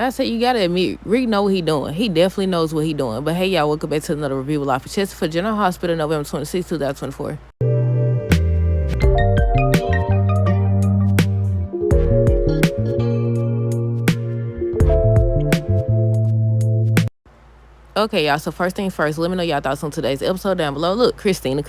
I said, you gotta admit, Rick know what he doing. He definitely knows what he doing. But hey, y'all, welcome back to another review of Life of Chester for General Hospital, November 26, 2024. Okay, y'all, so first thing first, let me know y'all thoughts on today's episode down below. Look, Christina.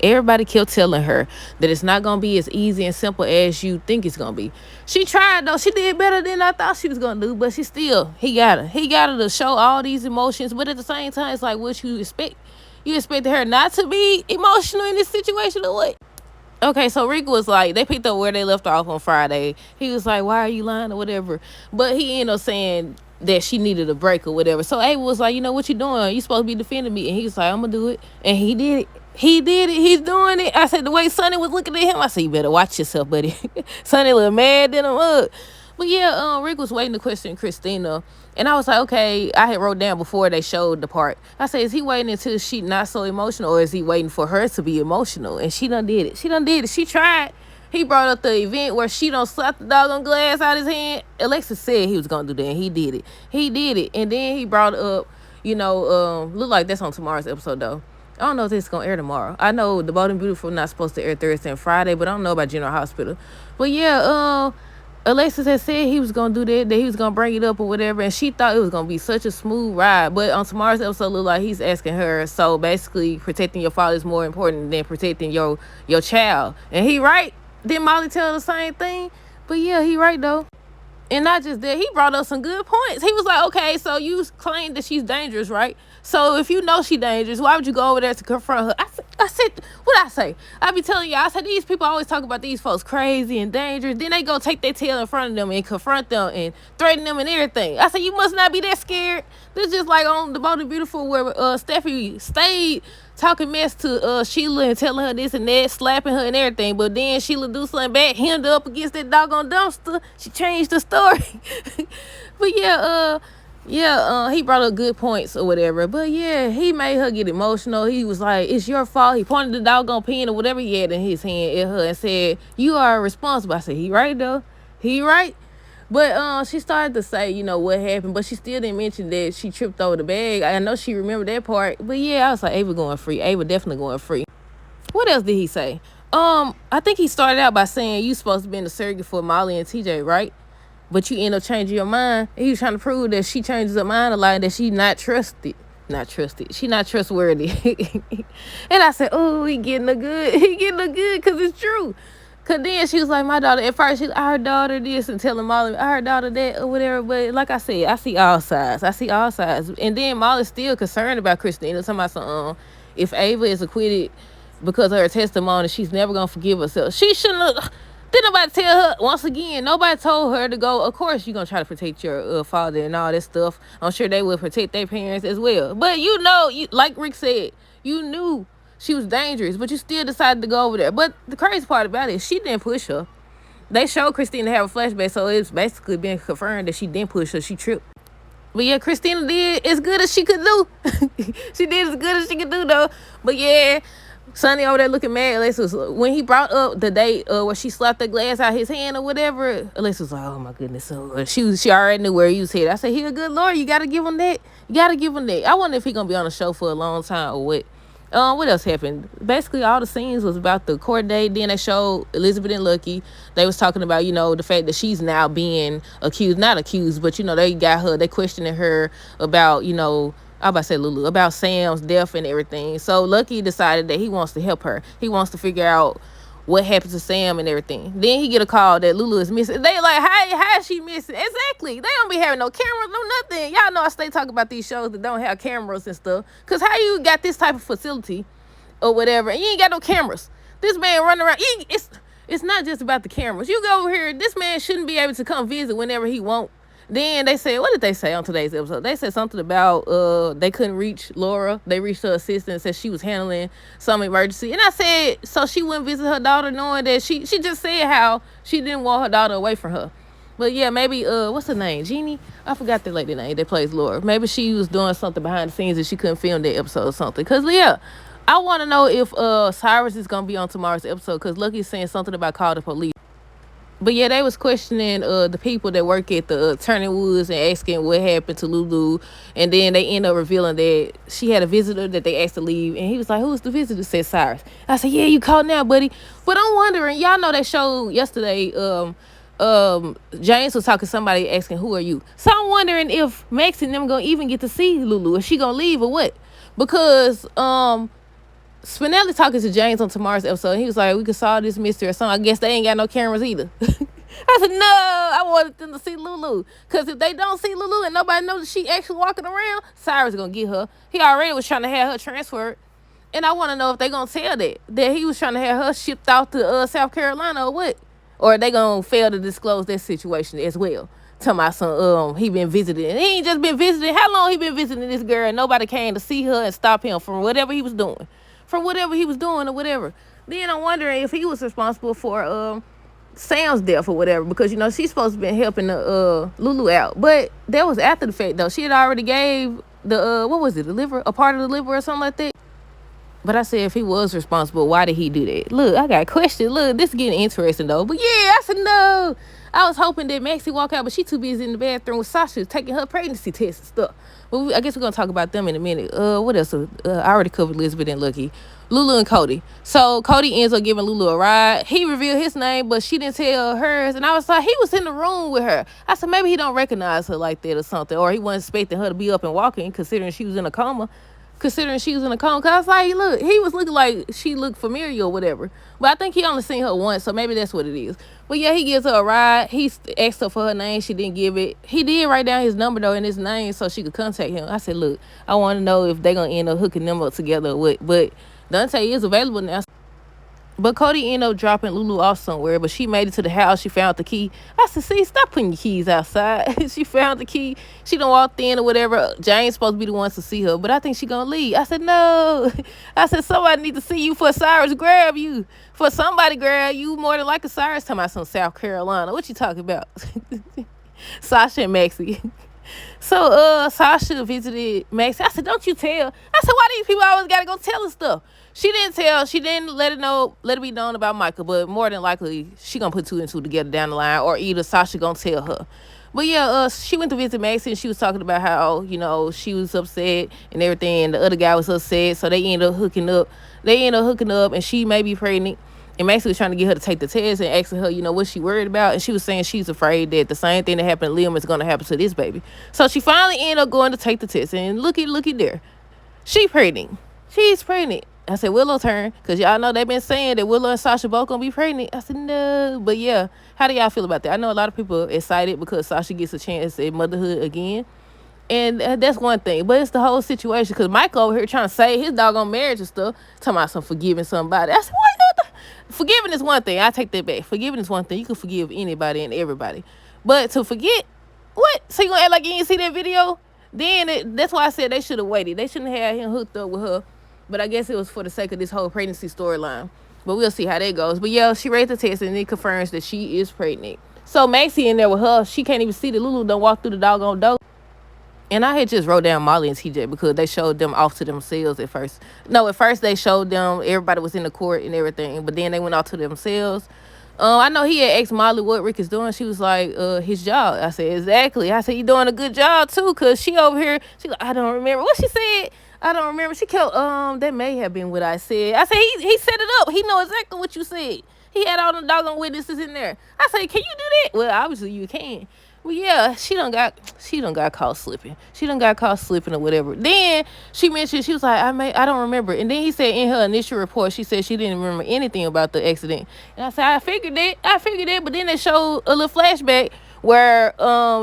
Everybody kept telling her that it's not going to be as easy and simple as you think it's going to be. She tried, though. She did better than I thought she was going to do, but he got her. He got her to show all these emotions, but at the same time, it's like, what you expect? You expected her not to be emotional in this situation or what? Okay, so Rick was like, they picked up where they left off on Friday. He was like, why are you lying or whatever? But he ended up saying that she needed a break or whatever. So Ava was like, you know what you doing? You supposed to be defending me. And he was like, I'm going to do it. And he did it. He did it. He's doing it. I said, the way Sonny was looking at him, I said, you better watch yourself, buddy. Sonny looked mad than a mug. But yeah, Rick was waiting to question Christina. And I was like, okay, I had wrote down before they showed the part. I said, is he waiting until she not so emotional, or is he waiting for her to be emotional? And she done did it. She tried. He brought up the event where she done slapped the doggone glass out his hand. Alexis said he was going to do that, and he did it. And then he brought up, look like that's on tomorrow's episode, though. I don't know if it's going to air tomorrow. I know The Bold and Beautiful not supposed to air Thursday and Friday, but I don't know about General Hospital. But yeah, Alexis had said he was going to do that he was going to bring it up or whatever, and she thought it was going to be such a smooth ride. But on tomorrow's episode, look like he's asking her, so basically protecting your father is more important than protecting your child. And he right. Didn't Molly tell the same thing? But yeah, he right, though. And not just that, he brought up some good points. He was like, okay, so you claim that she's dangerous, right? So if you know she's dangerous, why would you go over there to confront her? I said, what'd I say? I be telling y'all, I said, these people always talk about these folks crazy and dangerous. Then they go take their tail in front of them and confront them and threaten them and everything. I said, you must not be that scared. This just like on The Bold and Beautiful where Steffi stayed talking mess to Sheila and telling her this and that, slapping her and everything. But then Sheila do something bad, hemmed her up against that doggone dumpster. She changed the story. But yeah, he brought up good points or whatever. But yeah, he made her get emotional. He was like, it's your fault. He pointed the doggone pen or whatever he had in his hand at her and said, you are responsible. I said, he right, though. He right. But she started to say, what happened, but she still didn't mention that she tripped over the bag. I know she remembered that part. But yeah, I was like, Ava going free. Ava definitely going free. What else did he say? I think he started out by saying you supposed to be in the surrogate for Molly and TJ, right? But you end up changing your mind. He was trying to prove that she changes her mind a lot and that she not trusted. She not trustworthy. And I said, oh, he getting a good because it's true. Because then she was like, my daughter, at first, I heard daughter this and telling Molly, I heard daughter that or whatever. But like I said, I see all sides. And then Molly's still concerned about Christina. Talking about some, if Ava is acquitted because of her testimony, she's never going to forgive herself. She shouldn't have. Didn't nobody tell her, once again, nobody told her to go, of course you're going to try to protect your father and all that stuff. I'm sure they will protect their parents as well. But like Rick said, you knew she was dangerous, but you still decided to go over there. But the crazy part about it, she didn't push her. They showed Christina have a flashback, so it's basically been confirmed that she didn't push her. She tripped. But yeah, Christina did as good as she could do. She did as good as she could do, though. But yeah, Sonny over there looking mad. Alexis was, when he brought up the date where she slapped the glass out his hand or whatever, Alexis was like, oh my goodness. So she already knew where he was headed. I said, he a good lawyer. You got to give him that. I wonder if he going to be on the show for a long time or what. What else happened? Basically, all the scenes was about the court date. Then they showed Elizabeth and Lucky. They was talking about, the fact that she's now being accused. Not accused, but, they got her. They questioning her about, I about to say Lulu, about Sam's death and everything. So Lucky decided that he wants to help her. He wants to figure out what happened to Sam and everything. Then he get a call that Lulu is missing. They like, how is she missing? Exactly. They don't be having no cameras, no nothing. Y'all know I stay talking about these shows that don't have cameras and stuff. Because how you got this type of facility or whatever, and you ain't got no cameras? This man running around. It's not just about the cameras. You go over here, this man shouldn't be able to come visit whenever he wants. Then they said, what did they say on today's episode? They said something about they couldn't reach Laura. They reached her assistant and said she was handling some emergency. And I said, so she wouldn't visit her daughter knowing that she just said how she didn't want her daughter away from her. But yeah, maybe, what's her name? Jeannie? I forgot the lady name that plays Laura. Maybe she was doing something behind the scenes and she couldn't film that episode or something. Because, yeah, I want to know if Cyrus is going to be on tomorrow's episode because Lucky's saying something about call the police. But yeah, they was questioning the people that work at the Turning Woods and asking what happened to Lulu, and then they end up revealing that she had a visitor that they asked to leave, and he was like, "Who's the visitor?" Said Cyrus. I said, "Yeah, you caught now, buddy." But I'm wondering, y'all know that show yesterday. James was talking to somebody asking, "Who are you?" So I'm wondering if Max and them gonna even get to see Lulu, if she gonna leave or what, because Spinelli talking to James on tomorrow's episode. He was like, "We could solve this mystery or something." I guess they ain't got no cameras either. I said, "No, I wanted them to see Lulu. Because if they don't see Lulu and nobody knows that she actually walking around, Cyrus going to get her. He already was trying to have her transferred. And I want to know if they going to tell that he was trying to have her shipped off to South Carolina or what. Or they going to fail to disclose that situation as well. Talking about some, he been visiting. And he ain't just been visiting. How long he been visiting this girl and nobody came to see her and stop him from whatever he was doing. From whatever he was doing or whatever. Then I'm wondering if he was responsible for Sam's death or whatever, because she's supposed to be helping Lulu out, but that was after the fact though. She had already gave the what was it, the liver, a part of the liver or something like that. But I said if he was responsible, why did he do that? Look, I got questions. Look, this is getting interesting though. But yeah, I said no. I was hoping that Maxie walk out, but she too busy in the bathroom with Sasha taking her pregnancy tests and stuff. But I guess we're gonna talk about them in a minute. What else? I already covered Elizabeth and Lucky, Lulu and Cody. So Cody ends up giving Lulu a ride. He revealed his name, but she didn't tell hers. And I was like, he was in the room with her. I said maybe he don't recognize her like that or something, or he wasn't expecting her to be up and walking, considering she was in a coma. Cause I was like, look, he was looking like she looked familiar or whatever. But I think he only seen her once, so maybe that's what it is. But yeah, he gives her a ride. He asked her for her name. She didn't give it. He did write down his number, though, and his name so she could contact him. I said, look, I want to know if they're going to end up hooking them up together or what. But Dante is available now. But Cody ended up dropping Lulu off somewhere, but she made it to the house. She found the key. I said, see, stop putting your keys outside. She found the key. She done walked in or whatever. Jane's supposed to be the ones to see her, but I think she gonna leave. I said, no. I said, somebody need to see you for Cyrus grab you. For somebody grab you more than like a Cyrus talking about some South Carolina. What you talking about? Sasha and Maxie. So Sasha visited Maxie. I said, don't you tell. I said, why these people always gotta go tell her stuff? She didn't tell. She didn't let it be known about Michael, but more than likely she gonna put two and two together down the line, or either Sasha gonna tell her. But yeah, she went to visit Maxie and she was talking about how, she was upset and everything, and the other guy was upset, so they ended up hooking up. And she may be pregnant. And Maxie was trying to get her to take the test and asking her, what she worried about. And she was saying she's afraid that the same thing that happened to Liam is going to happen to this baby. So she finally ended up going to take the test. And looky there. She pregnant. She's pregnant. I said, Willow turn. Because y'all know they've been saying that Willow and Sasha both going to be pregnant. I said, no. But yeah, how do y'all feel about that? I know a lot of people are excited because Sasha gets a chance at motherhood again. And that's one thing. But it's the whole situation. Because Michael over here trying to save his doggone marriage and stuff. Talking about some forgiving somebody. I said, what? Forgiving is one thing. I take that back. Forgiving is one thing. You can forgive anybody and everybody. But to forget, what? So you gonna act like you didn't see that video? Then that's why I said they should have waited. They shouldn't have him hooked up with her. But I guess it was for the sake of this whole pregnancy storyline. But we'll see how that goes. But yeah, she raised the test and it confirms that she is pregnant. So Maxie in there with her, she can't even see that Lulu done walk through the doggone door. And I had just wrote down Molly and TJ because they showed them off to themselves at first. No, at first they showed them, everybody was in the court and everything, but then they went off to themselves. I know he had asked Molly what Rick is doing. She was like, his job. I said, exactly. I said, you doing a good job too, because she over here, she like, I don't remember. What she said? I don't remember. She kept, that may have been what I said. I said, he set it up. He know exactly what you said. He had all the doggone witnesses in there. I said, can you do that? Well, obviously you can. Well, yeah, she done got caught slipping. She done got caught slipping or whatever. Then she mentioned, she was like, I don't remember. And then he said in her initial report, she said she didn't remember anything about the accident. And I said, I figured it. But then they showed a little flashback where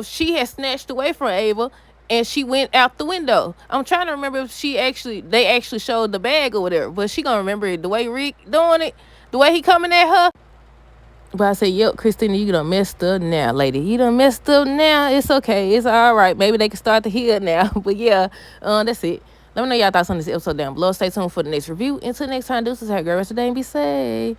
she had snatched away from Ava and she went out the window. I'm trying to remember if they actually showed the bag or whatever. But she gonna remember it the way Rick doing it, the way he coming at her. But I said, yep, Christina, you done messed up now, lady. You done messed up now. It's okay. It's all right. Maybe they can start to heal now. But yeah, that's it. Let me know y'all thoughts on this episode down below. Stay tuned for the next review. Until next time, deuces. Have a great rest of the day and be safe.